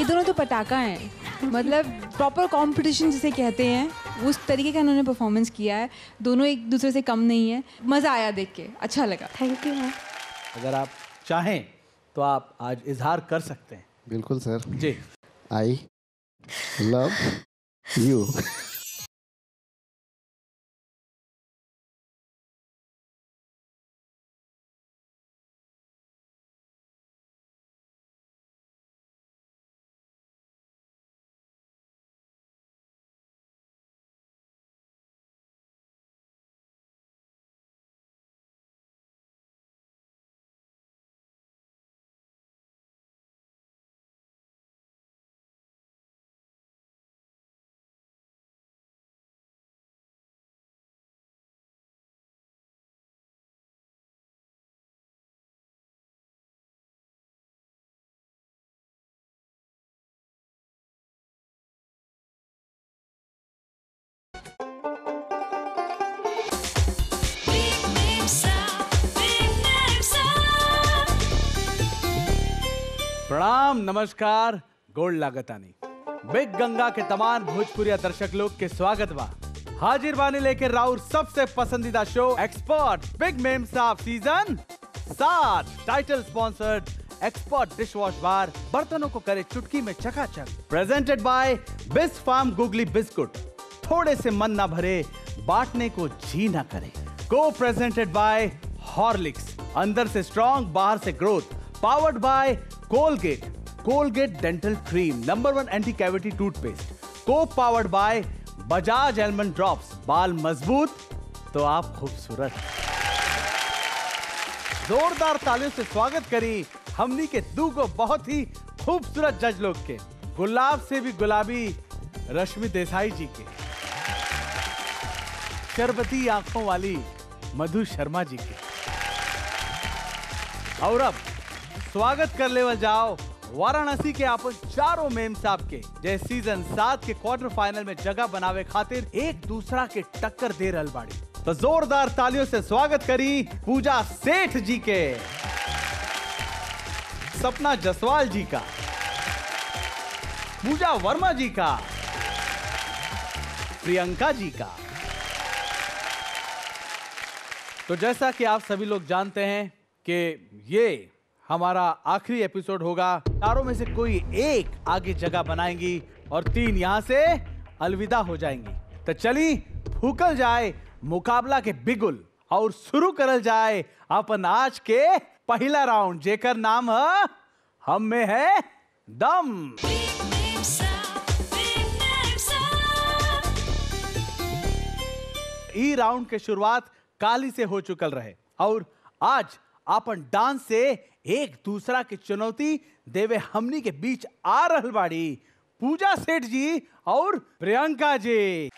ये दोनों तो पटाखा हैं, मतलब प्रॉपर कंपटीशन जिसे कहते हैं, उस तरीके का उन्होंने परफॉर्मेंस किया है। दोनों एक दूसरे से कम नहीं है। मज़ा आया देख के, अच्छा लगा। Thank you ma'am. अगर आप चाहें तो आप आज इजहार कर सकते हैं। बिल्कुल सर। जी। I love you. प्रणाम, नमस्कार, गोल्ड लागतानी। बिग गंगा के तमाम भोजपुरिया दर्शक लोग के स्वागत बा। हाजिर बानी लेके राउर सबसे पसंदीदा show expert big Memsaab season 7। Title sponsored expert dish wash बार, बर्तनों को करे चुटकी में चकाचक। Presented by Bisk Farm Googly biscuit, थोड़े से मन ना भरे बांटने को जी ना करे। को प्रेजेंटेड बाय हॉर्लिक्स, अंदर से स्ट्रॉन्ग बाहर से growth. Powered by Colgate, Colgate dental cream, number 1 anti cavity toothpaste. Co powered by Bajaj almond drops, बाल मजबूत तो आप खूबसूरत। जोरदार तालियों से स्वागत करी हमनी के दूगो बहुत ही खूबसूरत जज लोग के। गुलाब से भी गुलाबी रश्मि देसाई जी के, शरबती आंखों वाली मधु शर्मा जी के। और अब स्वागत कर लेवल जाओ वाराणसी के आपन चारों मेम साहब के, जे सीजन 7 के क्वार्टर फाइनल में जगह बनावे खातिर एक दूसरा के टक्कर दे रहल बाड़ी। तो जोरदार तालियों से स्वागत करी पूजा सेठ जी के, सपना जसवाल जी का, पूजा वर्मा जी का, प्रियंका जी का। तो जैसा कि आप सभी लोग जानते हैं कि ये हमारा आखिरी एपिसोड होगा। चारों में से कोई एक आगे जगह बनाएंगी और 3 यहां से अलविदा हो जाएंगी। तो चली फूकल जाए मुकाबला के बिगुल और शुरू करल जाए अपन आज के पहला राउंड, जेकर नाम है हम में है दम। ई राउंड के शुरुआत काली से हो चुकल रहे और आज आपन डांस से एक दूसरा की चुनौती देवे हमनी के बीच आ रहल बाड़ी पूजा सेठ जी और प्रियंका जी।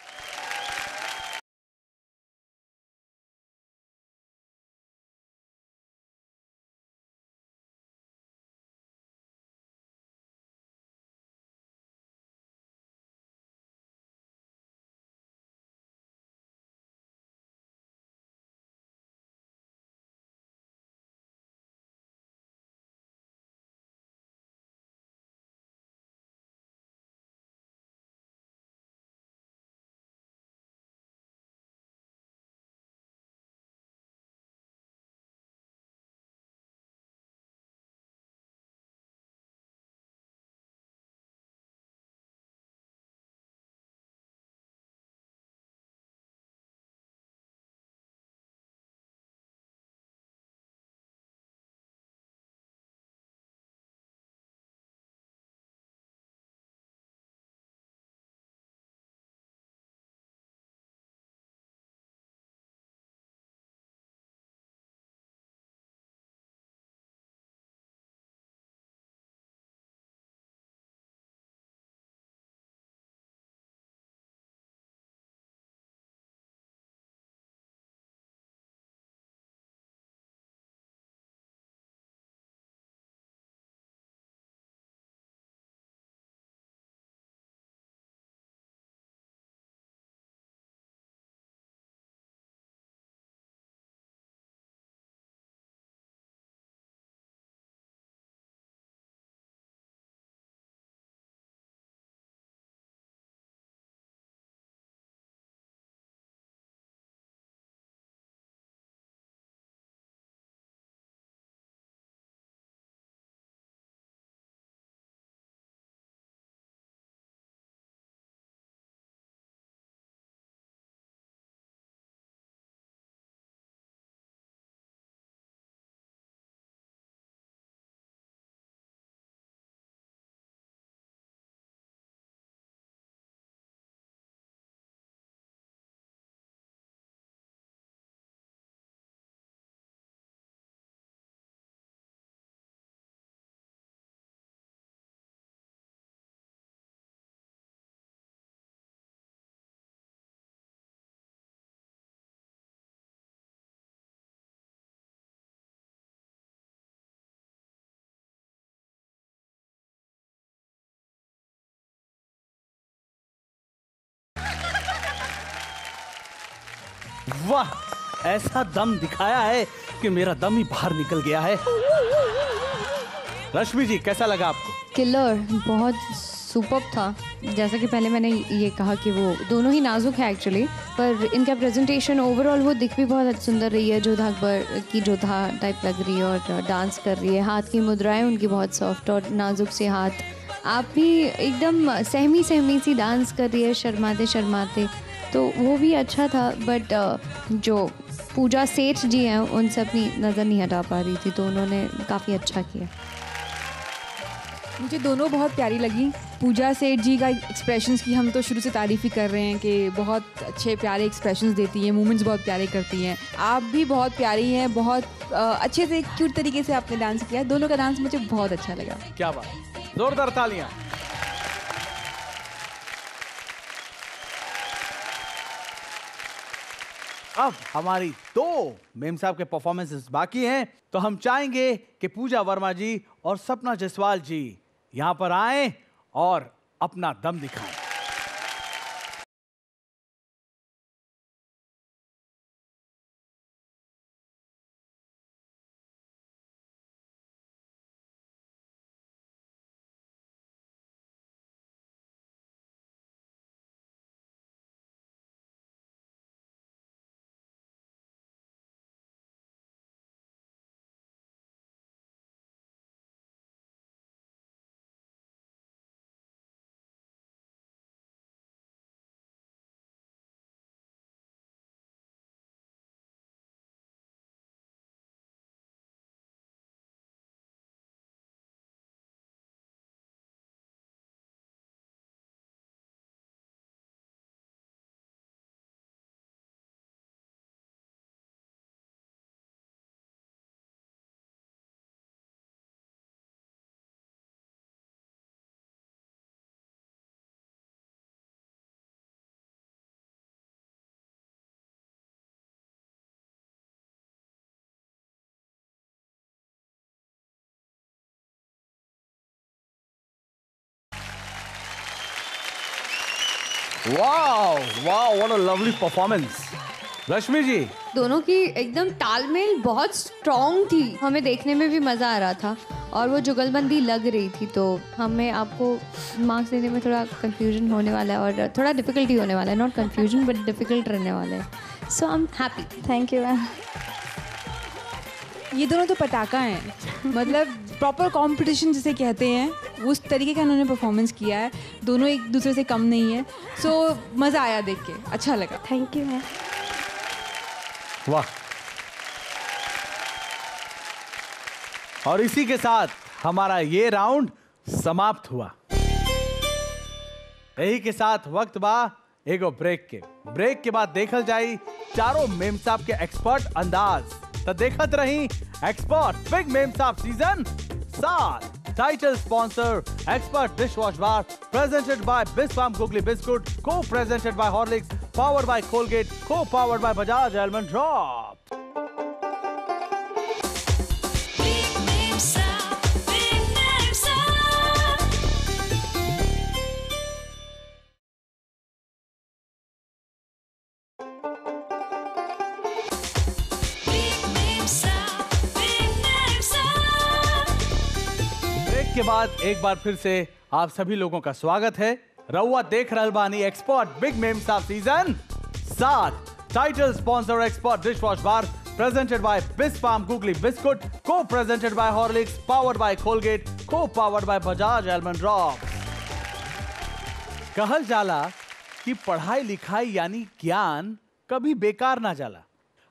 वाह, ऐसा दम दिखाया है कि मेरा दम ही बाहर निकल गया है। रश्मि जी, कैसा लगा आपको? किलर, बहुत सुपर्ब था। जैसा कि पहले मैंने ये कहा कि वो दोनों ही नाजुक है एक्चुअली, पर इनका प्रेजेंटेशन ओवरऑल वो दिख भी बहुत सुंदर रही है। जोधा अकबर की जोधा टाइप लग रही है और डांस कर रही है। हाथ की मुद्राएं उनकी बहुत सॉफ्ट और नाजुक से हाथ। आप भी एकदम सहमी सहमी सी डांस कर रही है, शर्माते शर्माते, तो वो भी अच्छा था। बट जो पूजा सेठ जी हैं उनसे अपनी नज़र नहीं हटा पा रही थी, तो उन्होंने काफ़ी अच्छा किया। मुझे दोनों बहुत प्यारी लगी। पूजा सेठ जी का एक्सप्रेशंस की हम तो शुरू से तारीफ़ ही कर रहे हैं कि बहुत अच्छे प्यारे एक्सप्रेशंस देती हैं, मूवमेंट्स बहुत प्यारे करती हैं। आप भी बहुत प्यारी हैं, बहुत अच्छे से क्यूट तरीके से आपने डांस किया। दोनों का डांस मुझे बहुत अच्छा लगा। क्या बात, जोरदार तालियां। अब हमारी 2 मेम साहब के परफॉर्मेंसेस बाकी हैं, तो हम चाहेंगे कि पूजा वर्मा जी और सपना जायसवाल जी यहां पर आएं और अपना दम दिखाएं। Wow wow, what a lovely performance. Rashmi ji, दोनों की एकदम तालमेल बहुत स्ट्रॉन्ग थी, हमें देखने में भी मज़ा आ रहा था और वो जुगलबंदी लग रही थी। तो हमें आपको मार्क्स देने में थोड़ा कंफ्यूजन होने वाला है और थोड़ा डिफ़िकल्टी होने वाला है, नॉट कंफ्यूजन बट डिफ़िकल्ट रहने वाला है। So I am happy. Thank you ma'am. ये दोनों तो पटाखा हैं, मतलब प्रॉपर कंपटीशन जिसे कहते हैं, उस तरीके का उन्होंने परफॉर्मेंस किया है। दोनों एक दूसरे से कम नहीं है। सो मज़ा आया देख के, अच्छा लगा। Thank you ma'am. वाह। और इसी के साथ हमारा ये राउंड समाप्त हुआ। यही के साथ वक्त बा एगो ब्रेक के बाद देखल जाई चारों मेम साहब के एक्सपर्ट अंदाज। तो देखत रही expert big Memsaab season 7। Title sponsor expert dish wash bar, presented by बिस्वाम Googly biscuit, co presented by Horlicks, powered by Colgate, co powered by Bajaj almond drop. के बाद एक बार फिर से आप सभी लोगों का स्वागत है। रउआ देख रहल बानी expert big Memsaab season 7। Title sponsor expert dish wash bar, presented by बिस्वाम Googly biscuit, co presented by Horlicks, powered by Colgate, co powered by Bajaj almond drop. कहल जाला कि पढ़ाई लिखाई यानी ज्ञान कभी बेकार ना जाला।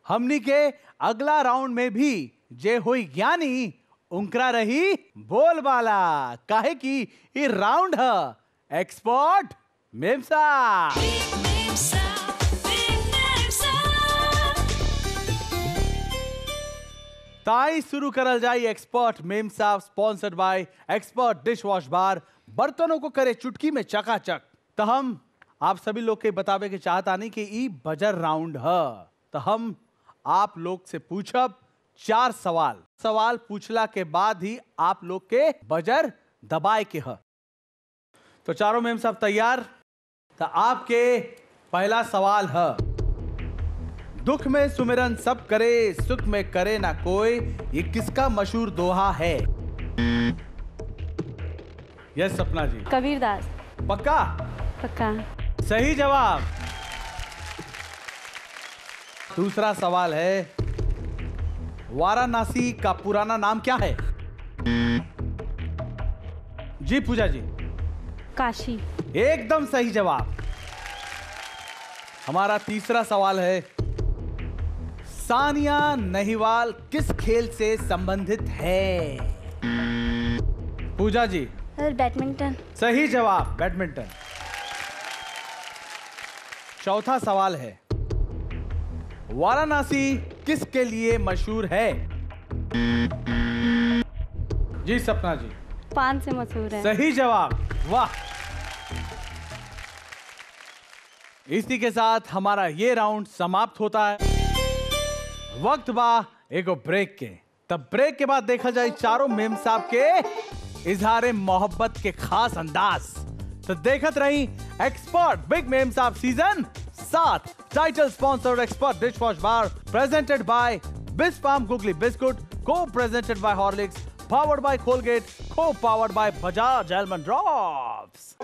हमनी के अगला राउंड में भी जे हुई ज्ञानी उनकरा रही बोलबाला, काहे कि ये राउंड है एक्सपर्ट मेम साहब। ताई शुरू करल जाए एक्सपर्ट मेम साहब sponsored by expert dish wash बार, बर्तनों को करे चुटकी में चकाचक। तो हम आप सभी लोग के बतावे के चाहता नहीं कि ई बजर राउंड है। तो हम आप लोग से पूछब 4 सवाल पूछला के बाद ही आप लोग के बजर दबाए के है। तो चारों मेम साहब तैयार? तो आपके पहला सवाल है, दुख में सुमिरन सब करे, सुख में करे ना कोई, ये किसका मशहूर दोहा है? यस सपना जी। कबीरदास। पक्का? पक्का। सही जवाब। दूसरा सवाल है, वाराणसी का पुराना नाम क्या है? जी पूजा जी। काशी। एकदम सही जवाब। हमारा तीसरा सवाल है, सानिया नेहवाल किस खेल से संबंधित है? पूजा जी। बैडमिंटन। सही जवाब, बैडमिंटन। चौथा सवाल है, वाराणसी किसके लिए मशहूर है? जी सपना जी। पान से मशहूर है। सही जवाब, वाह। इसी के साथ हमारा ये राउंड समाप्त होता है। वक्त बा एगो ब्रेक के। तब ब्रेक के बाद देखा जाए चारों मेम साहब के इजहारे मोहब्बत के खास अंदाज। तो देखत रही expert big Memsaab season 7, title sponsored expert dish wash bar, presented by Bisk Farm Googly biscuit, co presented by Horlicks, powered by Colgate, co powered by Bajaj almond drops.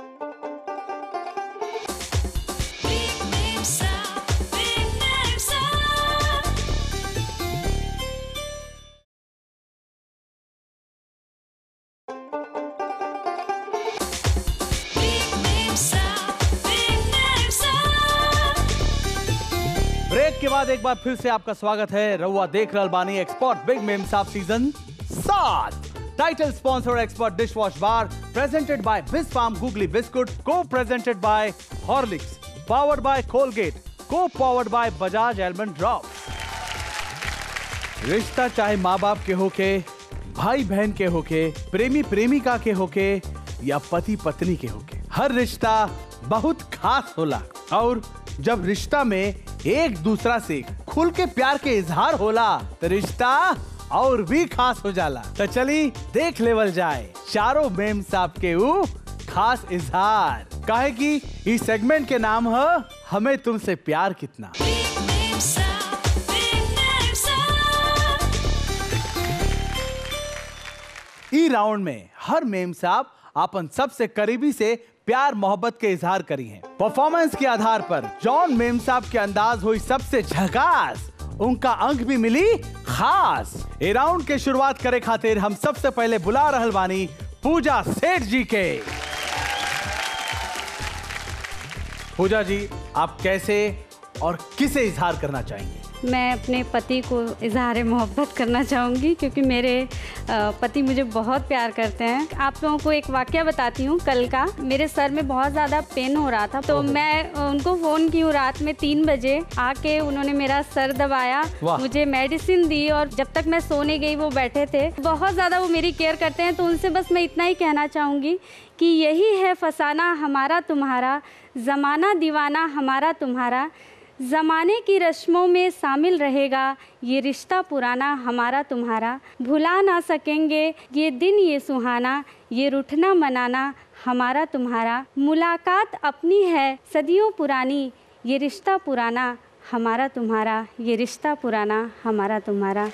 Break के बाद एक बार फिर से आपका स्वागत है। रउआ देख रहल बानी expert big Memsaab season 7, title sponsored expert dish wash bar, presented by Bisk Farm Googly biscuit, co presented by Horlicks, powered by Colgate, co powered by Bajaj almond drops. रिश्ता चाहे माँ बाप के होके, भाई बहन के होके, प्रेमी प्रेमिका के होके या पति पत्नी के होके, हर रिश्ता बहुत खास होला। और जब रिश्ता में एक दूसरा से खुल के प्यार के इजहार होला तो रिश्ता और भी खास हो जाला। तो चली देख लेवल जाए चारों मेम साहब के ऊ खास इजहार। काहे कि इस सेगमेंट के नाम है हमें तुमसे प्यार कितना। ई राउंड में हर मेम साहब अपन सबसे करीबी से प्यार मोहब्बत के इजहार करी हैं। परफॉर्मेंस के आधार पर जॉन मेम साहब के अंदाज हुई सबसे झकास, उनका अंक भी मिली खास। ए राउंड के शुरुआत करे खातिर हम सबसे पहले बुला रहल बानी पूजा सेठ जी के। पूजा जी, आप कैसे और किसे इजहार करना चाहेंगे? मैं अपने पति को इजहार मोहब्बत करना चाहूँगी क्योंकि मेरे पति मुझे बहुत प्यार करते हैं। आप लोगों को एक वाकया बताती हूँ। कल का मेरे सर में बहुत ज़्यादा पेन हो रहा था, तो मैं उनको फ़ोन की हूँ रात में 3 बजे। आके उन्होंने मेरा सर दबाया, मुझे मेडिसिन दी और जब तक मैं सोने गई वो बैठे थे। बहुत ज़्यादा वो मेरी केयर करते हैं। तो उनसे बस मैं इतना ही कहना चाहूँगी कि यही है फसाना हमारा तुम्हारा, ज़माना दीवाना हमारा तुम्हारा, ज़माने की रस्मों में शामिल रहेगा ये रिश्ता पुराना हमारा तुम्हारा, भुला ना सकेंगे ये दिन ये सुहाना, ये रूठना मनाना हमारा तुम्हारा, मुलाकात अपनी है सदियों पुरानी, ये रिश्ता पुराना हमारा तुम्हारा, ये रिश्ता पुराना हमारा तुम्हारा।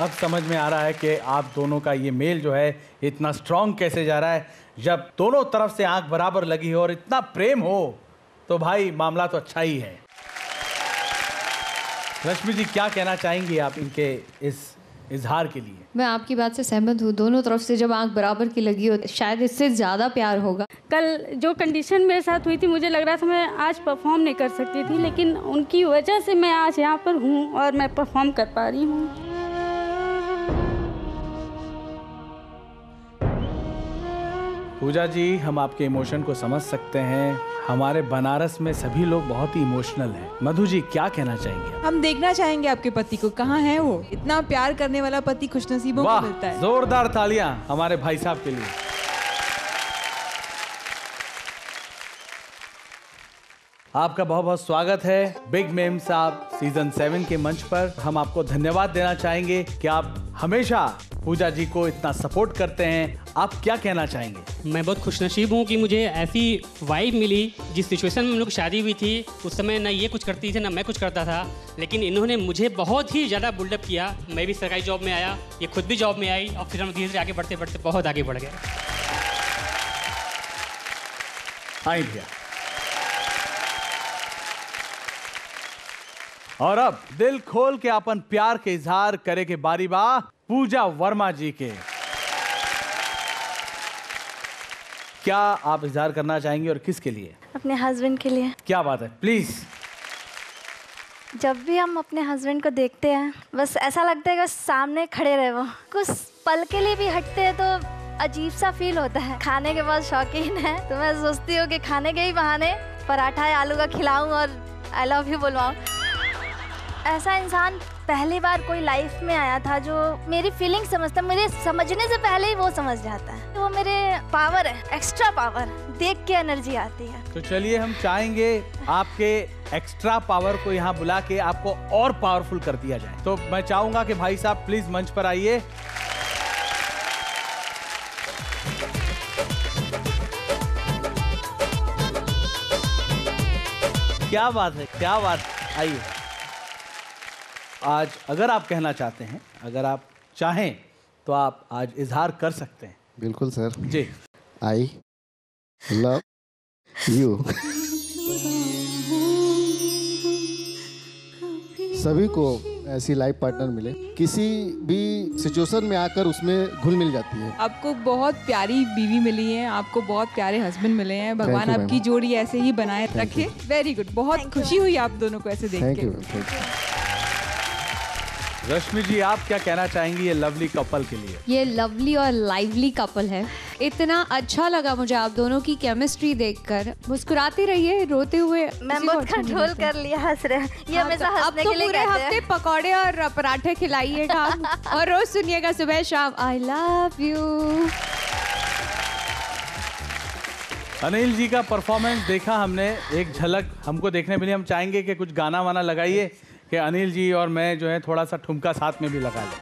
अब समझ में आ रहा है कि आप दोनों का ये मेल जो है इतना स्ट्रॉन्ग कैसे जा रहा है। जब दोनों तरफ से आंख बराबर लगी हो और इतना प्रेम हो तो भाई मामला तो अच्छा ही है। रश्मि जी, क्या कहना चाहेंगी आप इनके इस इजहार के लिए? मैं आपकी बात से सहमत हूँ। दोनों तरफ से जब आंख बराबर की लगी हो शायद इससे ज़्यादा प्यार होगा। कल जो कंडीशन मेरे साथ हुई थी, मुझे लग रहा था मैं आज परफॉर्म नहीं कर सकती थी, लेकिन उनकी वजह से मैं आज यहाँ पर हूँ और मैं परफॉर्म कर पा रही हूँ। पूजा जी, हम आपके इमोशन को समझ सकते हैं। हमारे बनारस में सभी लोग बहुत ही इमोशनल हैं। मधु जी, क्या कहना चाहेंगे? हम देखना चाहेंगे आपके पति को, कहाँ है वो? इतना प्यार करने वाला पति खुशनसीबों को मिलता है। जोरदार तालियां हमारे भाई साहब के लिए। आपका बहुत बहुत स्वागत है बिग मेम साहब सीजन 7 के मंच पर। हम आपको धन्यवाद देना चाहेंगे कि आप हमेशा पूजा जी को इतना सपोर्ट करते हैं, आप क्या कहना चाहेंगे? मैं बहुत खुशनसीब हूँ कि मुझे ऐसी वाइफ मिली। जिस सिचुएशन में हम लोग शादी हुई थी उस समय ना ये कुछ करती थी ना मैं कुछ करता था, लेकिन इन्होंने मुझे बहुत ही ज़्यादा बिल्डअप किया। मैं भी सरकारी जॉब में आया, ये खुद भी जॉब में आई और फिर हम धीरे धीरे आगे बढ़ते बढ़ते बहुत आगे बढ़ गए। आई भैया। और अब दिल खोल के अपन प्यार के इजहार करे के बारी बा पूजा वर्मा जी के। क्या आप इजहार करना चाहेंगे और किसके लिए? अपने हस्बैंड के लिए। क्या बात है, प्लीज। जब भी हम अपने हस्बैंड को देखते हैं बस ऐसा लगता है कि बस सामने खड़े रहे, वो कुछ पल के लिए भी हटते हैं तो अजीब सा फील होता है। खाने के बहुत शौकीन है तो मैं सोचती हूँ कि खाने के ही बहाने पराठा या आलू का खिलाऊं और आई लव यू बोलवाऊं। ऐसा इंसान पहली बार कोई लाइफ में आया था जो मेरी फीलिंग समझता, मेरे समझने से पहले ही वो समझ जाता है। वो मेरे पावर है, एक्स्ट्रा पावर, देख के एनर्जी आती है। तो चलिए हम चाहेंगे आपके एक्स्ट्रा पावर को यहाँ बुला के आपको और पावरफुल कर दिया जाए। तो मैं चाहूंगा कि भाई साहब प्लीज मंच पर आइए। क्या बात है, क्या बात। आइए, आज अगर आप कहना चाहते हैं, अगर आप चाहें तो आप आज इजहार कर सकते हैं। बिल्कुल सर जी। I love you. सभी को ऐसी लाइफ पार्टनर मिले, किसी भी सिचुएशन में आकर उसमें घुल मिल जाती है। आपको बहुत प्यारी बीवी मिली है, आपको बहुत प्यारे हस्बैंड मिले हैं। भगवान you, आपकी जोड़ी ऐसे ही बनाए रखे। वेरी गुड, बहुत खुशी हुई आप दोनों को ऐसे देख थैंक के। You, thank you. Rashmi ji, आप क्या कहना चाहेंगी ये लवली कपल के लिए? ये लवली और लाइवली कपल है। इतना अच्छा लगा मुझे आप दोनों की केमिस्ट्री देखकर। मुस्कुराते रहिए, रोते हुए मैं बहुत कंट्रोल कर लिया, हंस रहे हैं। ये हमेशा हंसने के लिए पूरे कहते हफ्ते हैं। पकौड़े और पराठे खिलाइएगा और रोज सुनिएगा सुबह शाम आई लव यू। अनिल जी का परफॉर्मेंस देखा हमने, एक झलक हमको देखने मिली। हम चाहेंगे कि कुछ गाना वाना लगाइए कि अनिल जी और मैं जो है थोड़ा सा ठुमका साथ में भी लगा लें।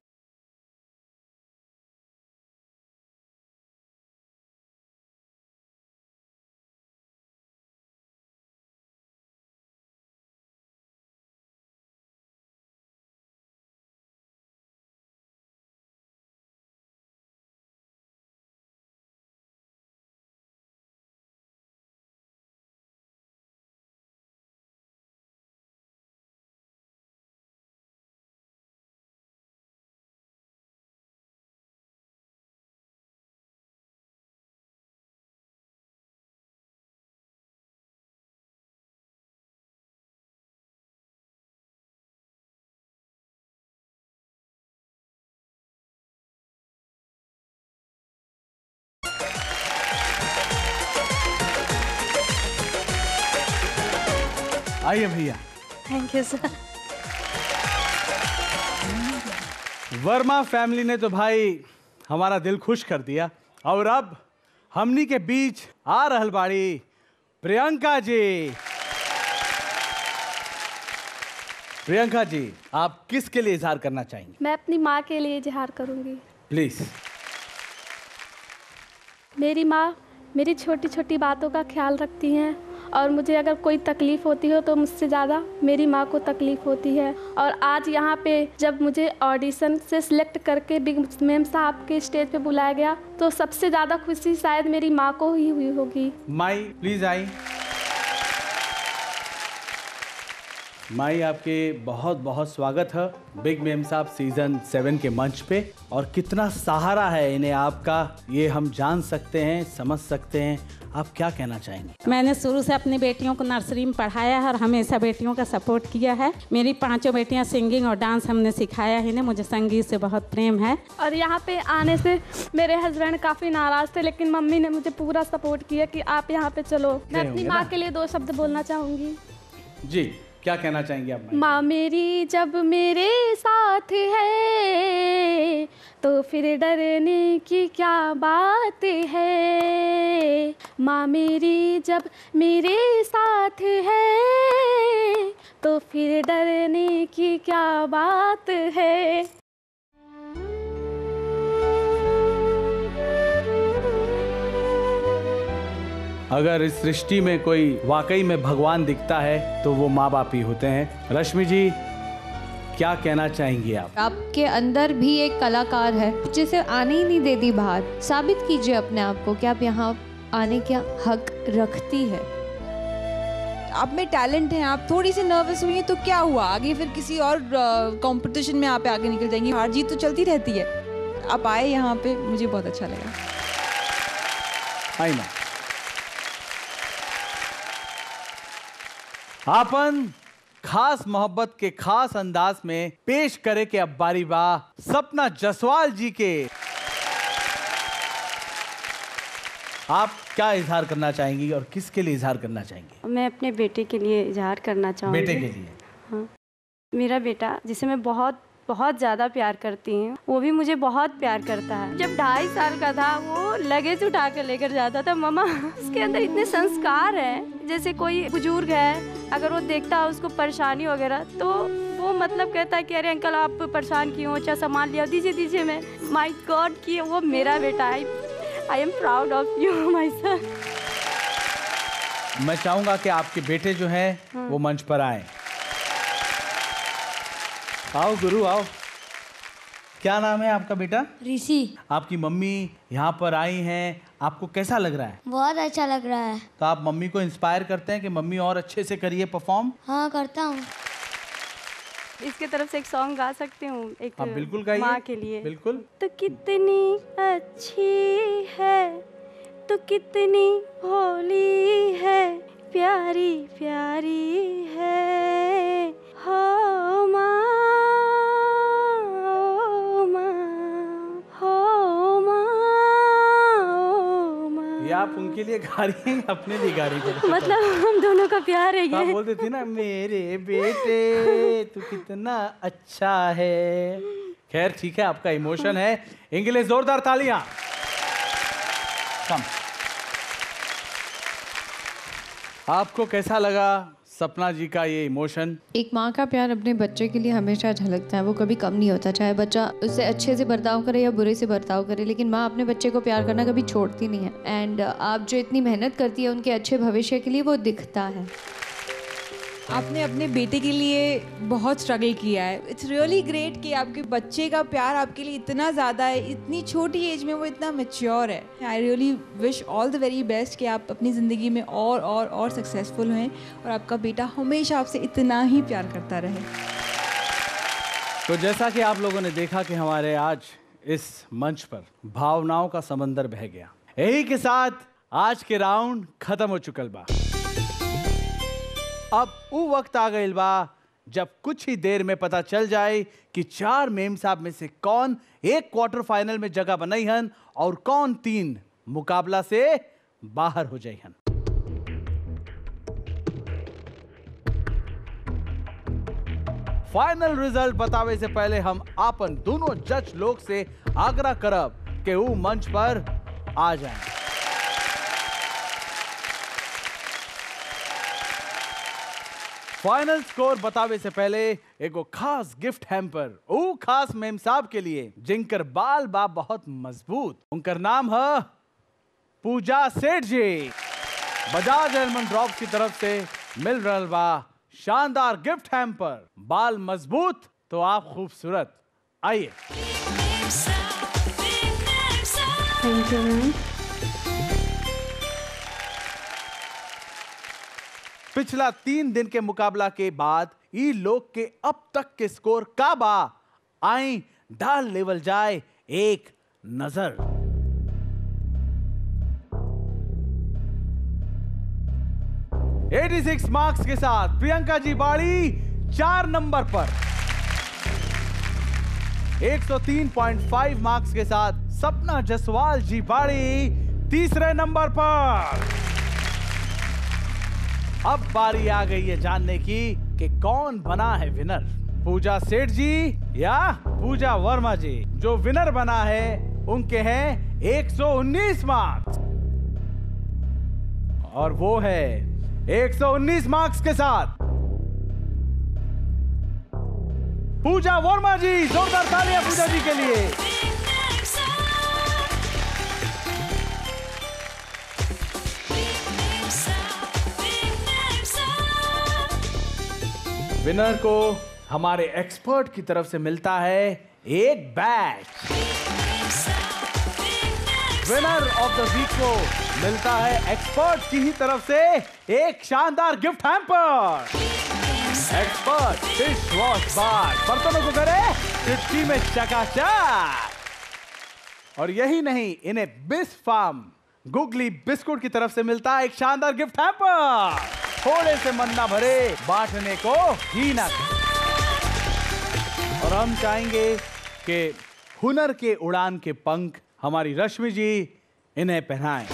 आइए भैया। Thank you sir. Verma family ने तो भाई हमारा दिल खुश कर दिया। और अब हमनी के बीच आ रहल बाड़ी प्रियंका जी। प्रियंका जी, आप किसके लिए इजहार करना चाहेंगे? मैं अपनी माँ के लिए इजहार करूँगी। प्लीज। मेरी माँ मेरी छोटी छोटी बातों का ख्याल रखती हैं और मुझे अगर कोई तकलीफ़ होती हो तो मुझसे ज़्यादा मेरी माँ को तकलीफ़ होती है। और आज यहाँ पे जब मुझे ऑडिशन से सिलेक्ट करके बिग मैम साहब के स्टेज पे बुलाया गया तो सबसे ज़्यादा खुशी शायद मेरी माँ को ही हुई होगी। माई प्लीज आई। माई, आपके बहुत बहुत स्वागत है बिग मैम साहब सीजन 7 के मंच पे। और कितना सहारा है इन्हें आपका, ये हम जान सकते हैं, समझ सकते हैं। आप क्या कहना चाहेंगे? मैंने शुरू से अपनी बेटियों को नर्सरी में पढ़ाया है और हमेशा बेटियों का सपोर्ट किया है। मेरी 5 बेटियां सिंगिंग और डांस हमने सिखाया है इन्हें। मुझे संगीत से बहुत प्रेम है। और यहाँ पे आने से मेरे हस्बैंड काफ़ी नाराज़ थे लेकिन मम्मी ने मुझे पूरा सपोर्ट किया कि आप यहाँ पे चलो। मैं अपनी माँ के लिए 2 शब्द बोलना चाहूँगी। जी, क्या कहना चाहेंगे आप? माँ मेरी जब मेरे साथ है तो फिर डरने की क्या बात है। माँ मेरी जब मेरे साथ है तो फिर डरने की क्या बात है। अगर इस सृष्टि में कोई वाकई में भगवान दिखता है तो वो माँ बाप ही होते हैं। रश्मि जी, क्या कहना चाहेंगी आप? आपके अंदर भी एक कलाकार है जिसे आने ही नहीं देती बाहर। साबित कीजिए अपने आप को कि आप यहाँ आने का हक रखती है। आप में टैलेंट है, आप थोड़ी सी नर्वस हुई हैं तो क्या हुआ, आगे फिर किसी और कंपटीशन में आप आगे निकल जाएंगी। हार जीत तो चलती रहती है। आप आए यहाँ पे, मुझे बहुत अच्छा लगा। आईना आपन खास मोहब्बत के खास अंदाज में पेश करे के अब बारी बा सपना जसवाल जी के। आप क्या इजहार करना चाहेंगी और किसके लिए इजहार करना चाहेंगी? मैं अपने बेटे के लिए इजहार करना चाहूँगी। बेटे के लिए? हाँ, मेरा बेटा जिसे मैं बहुत बहुत ज़्यादा प्यार करती हूँ, वो भी मुझे बहुत प्यार करता है। जब 2.5 साल का था वो लगेज उठा कर लेकर जाता था। मम्मा, उसके अंदर इतने संस्कार हैं। जैसे कोई बुजुर्ग है, अगर वो देखता है उसको परेशानी वगैरह, तो वो मतलब कहता है कि अरे अंकल आप परेशान क्यों, अच्छा सामान लिया, दीजिए दीजिए। मैं माय गॉड कि वो मेरा बेटा है। I am proud of you my son. मैं चाहूंगा कि आपके बेटे जो हैं वो मंच पर आए। आओ गुरु आओ। क्या नाम है आपका बेटा? ऋषि। आपकी मम्मी यहाँ पर आई हैं, आपको कैसा लग रहा है? बहुत अच्छा लग रहा है। तो आप मम्मी को इंस्पायर करते हैं कि मम्मी और अच्छे से करिए परफॉर्म? हाँ करता हूँ। इसके तरफ से एक सॉन्ग गा सकती हूँ? एक आप बिल्कुल गाइए। माँ के लिए। बिल्कुल। तो कितनी अच्छी है, तो कितनी भोली है, प्यारी प्यारी है, हो माँ, हो माँ, हो माँ, हो माँ। ये आप उनके लिए गा रही हैं, अपने लिए गा रही हैं? मतलब हम दोनों का प्यार है ये। आप बोल देती ना, मेरे बेटे तू कितना अच्छा है। खैर ठीक है, आपका इमोशन है। इनके लिए जोरदार तालियां। कम। आपको कैसा लगा सपना जी का ये इमोशन? एक माँ का प्यार अपने बच्चे के लिए हमेशा झलकता है, वो कभी कम नहीं होता। चाहे बच्चा उससे अच्छे से बर्ताव करे या बुरे से बर्ताव करे, लेकिन माँ अपने बच्चे को प्यार करना कभी छोड़ती नहीं है। एंड आप जो इतनी मेहनत करती है उनके अच्छे भविष्य के लिए, वो दिखता है। आपने अपने बेटे के लिए बहुत स्ट्रगल किया है। इट्स रियली ग्रेट कि आपके बच्चे का प्यार आपके लिए इतना ज़्यादा है, इतनी छोटी एज में वो इतना मैच्योर है। I really wish all the very best कि आप अपनी ज़िंदगी में और सक्सेसफुल हैं और आपका बेटा हमेशा आपसे इतना ही प्यार करता रहे। तो जैसा कि आप लोगों ने देखा कि हमारे आज इस मंच पर भावनाओं का समंदर बह गया। यही के साथ आज के राउंड खत्म हो चुकल बा। अब वो वक्त आ गइल बा जब कुछ ही देर में पता चल जाए कि 4 मेम साहब में से कौन एक क्वार्टर फाइनल में जगह बनाई हन और कौन 3 मुकाबला से बाहर हो जाए हन। फाइनल रिजल्ट बतावे से पहले हम आपन दोनों जज लोग से आग्रह करब कि वो मंच पर आ जाएं। फाइनल स्कोर बतावे से पहले एगो खास गिफ्ट हैम्पर ओ खास मेम साहब के लिए जिनकर बाल बा बहुत मजबूत। उनकर नाम है पूजा सेठ जी। बजाज एलमंड ड्रॉप की तरफ से मिल रहा बा शानदार गिफ्ट हैम्पर। बाल मजबूत तो आप खूबसूरत। आइए। Thank you ma'am. पिछला 3 दिन के मुकाबला के बाद ई लोग के अब तक के स्कोर का बा, आई डाल लेवल जाए एक नजर। $86 मार्क्स के साथ प्रियंका जी बाड़ी 4 नंबर पर। 103.5 मार्क्स के साथ सपना जसवाल जी बाड़ी तीसरे नंबर पर। अब बारी आ गई है जानने की कि कौन बना है विनर, पूजा सेठ जी या पूजा वर्मा जी। जो विनर बना है उनके हैं 119 मार्क्स और वो है 119 मार्क्स के साथ पूजा वर्मा जी। जोरदार तालियां पूजा जी के लिए। विनर को हमारे एक्सपर्ट की तरफ से मिलता है एक badge. Winner of the week को मिलता है एक्सपर्ट की ही तरफ से एक शानदार gift hamper. Expert dish wash बार, बर्तनों को करे चुटकी में चकाचक। और यही नहीं, इन्हें बिस फार्म गुगली बिस्कुट की तरफ से मिलता है एक शानदार गिफ्ट हैम्पर। थोड़े से मन ना भरे, बांटने को ही ना करे। और हम चाहेंगे कि हुनर के उड़ान के पंख हमारी रश्मि जी इन्हें पहनाएं।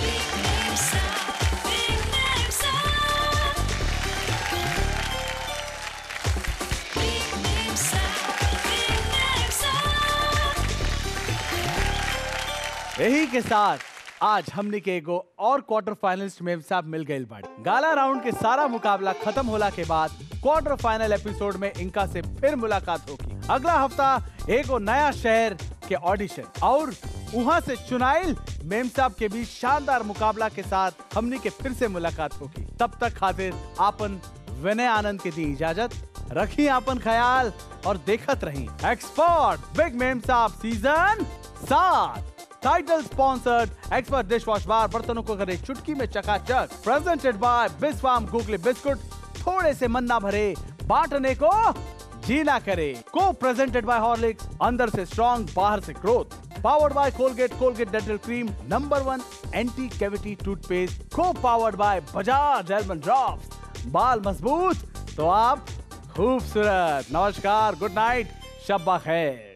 यही के साथ आज हमने के एगो और क्वार्टर फाइनलिस्ट में साहब मिल गए बाड़ी। गाला राउंड के सारा मुकाबला खत्म होला के बाद क्वार्टर फाइनल एपिसोड में इनका से फिर मुलाकात होगी। अगला हफ्ता एगो नया शहर के ऑडिशन और वहां से चुनाइल मेम साहब के बीच शानदार मुकाबला के साथ हमने के फिर से मुलाकात होगी। तब तक खातिर आपन विनय आनंद के दी इजाजत, रखी आपन ख्याल और देखत रही expert big Memsaab season 7। Title sponsored expert dish wash बार, बर्तनों को करे चुटकी में चकाचक। Presented by Bisk Farm Googly biscuit, थोड़े से मन ना भरे, बांटने को जी ना करे। को प्रेजेंटेड बाय हॉर्लिक्स, अंदर से स्ट्रॉन्ग बाहर से growth. Powered by Colgate dental cream, number 1 anti cavity toothpaste. Co powered by Bajaj almond drops, बाल मजबूत तो आप खूबसूरत। नमस्कार, गुड नाइट, शब्बा खैर।